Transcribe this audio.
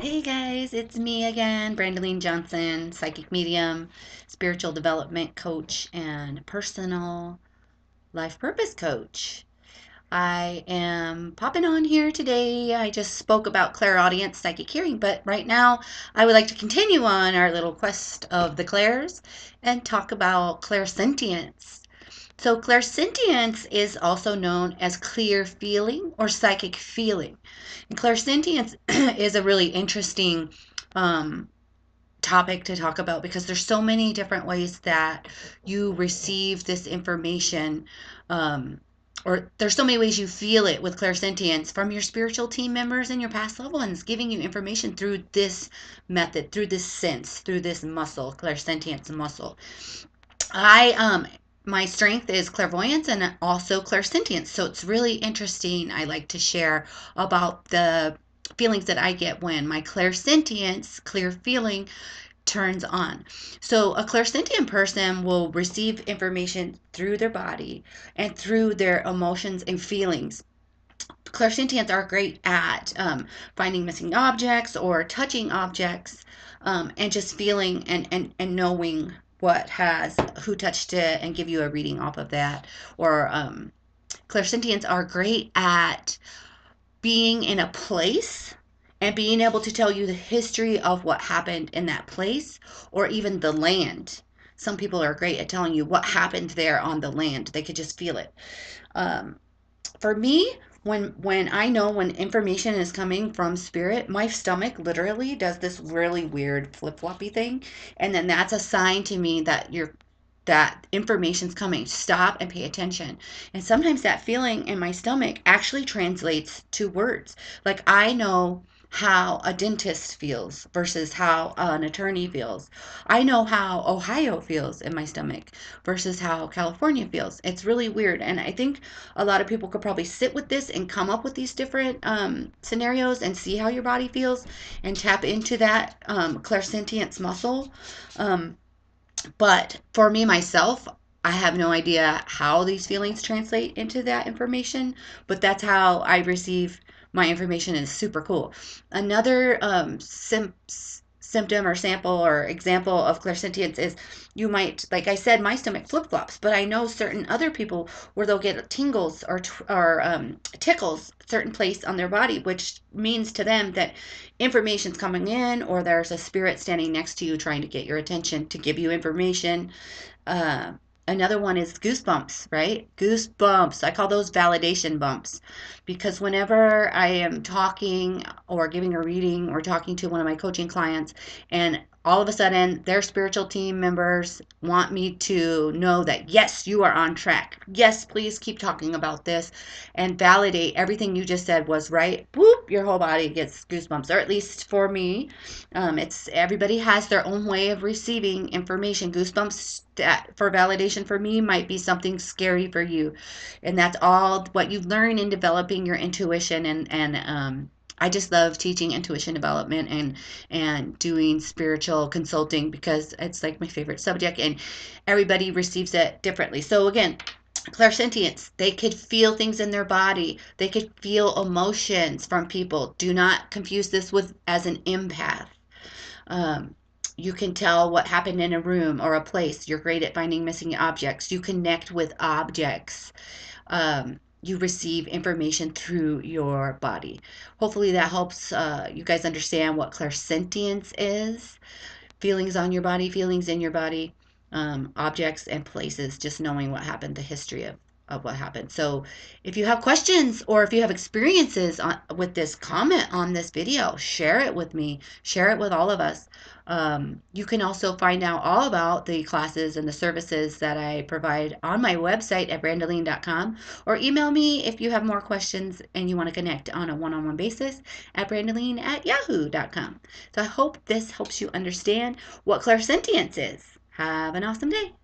Hey guys, it's me again, Brandaline Johnson, psychic medium, spiritual development coach, and personal life purpose coach. I am popping on here today. I just spoke about clairaudience, psychic hearing, but right now I would like to continue on our little quest of the clairs and talk about clairsentience. So, clairsentience is also known as clear feeling or psychic feeling. And clairsentience is a really interesting um, topic to talk about because there's so many different ways that you receive this information. Or there's so many ways you feel it with clairsentience from your spiritual team members and your past loved ones giving you information through this method, through this sense, through this muscle, clairsentience muscle. I my strength is clairvoyance and also clairsentience. So it's really interesting. I like to share about the feelings that I get when my clairsentience, clear feeling, turns on. So a clairsentient person will receive information through their body and through their emotions and feelings. Clairsentients are great at finding missing objects or touching objects, and just feeling and knowing who touched it and give you a reading off of that. Or clairsentients are great at being in a place and being able to tell you the history of what happened in that place or even the land. Some people are great at telling you what happened there on the land. They could just feel it. Um, for me, when I know when information is coming from spirit, my stomach literally does this really weird flip-floppy thing, and then that's a sign to me that that information's coming. Stop and pay attention. And sometimes that feeling in my stomach actually translates to words. Like I know how a dentist feels versus how an attorney feels. I know how Ohio feels in my stomach versus how California feels. It's really weird. And I think a lot of people could probably sit with this and come up with these different scenarios and see how your body feels and tap into that clairsentience muscle. Um, but for me, myself, I have no idea how these feelings translate into that information, but that's how I receive my information, and it's super cool. Another symptom or sample or example of clairsentience is you might, like I said, my stomach flip flops, but I know certain other people where they'll get tingles or tickles certain place on their body, which means to them that information's coming in or there's a spirit standing next to you trying to get your attention to give you information. uh, Another one is goosebumps, right? Goosebumps. I call those validation bumps because whenever I am talking or giving a reading or talking to one of my coaching clients, and all of a sudden their spiritual team members want me to know that, yes, you are on track. Yes, please keep talking about this and validate everything you just said was right. Whoop, your whole body gets goosebumps, or at least for me. It's everybody has their own way of receiving information. Goosebumps for validation for me might be something scary for you, and that's all what you learn in developing your intuition. And I just love teaching intuition development and doing spiritual consulting because it's like my favorite subject, and everybody receives it differently. So again, clairsentience, they could feel things in their body, they could feel emotions from people. Do not confuse this with as an empath. um, you can tell what happened in a room or a place. You're great at finding missing objects. You connect with objects. You receive information through your body. Hopefully that helps you guys understand what clairsentience is. Feelings on your body, feelings in your body, objects and places, just knowing what happened, the history of what happened. So if you have questions or if you have experiences with this, comment on this video, share it with me, share it with all of us. You can also find out all about the classes and the services that I provide on my website at brandaline.com, or email me if you have more questions and you want to connect on a one-on-one basis at brandaline@yahoo.com. So I hope this helps you understand what clairsentience is. Have an awesome day.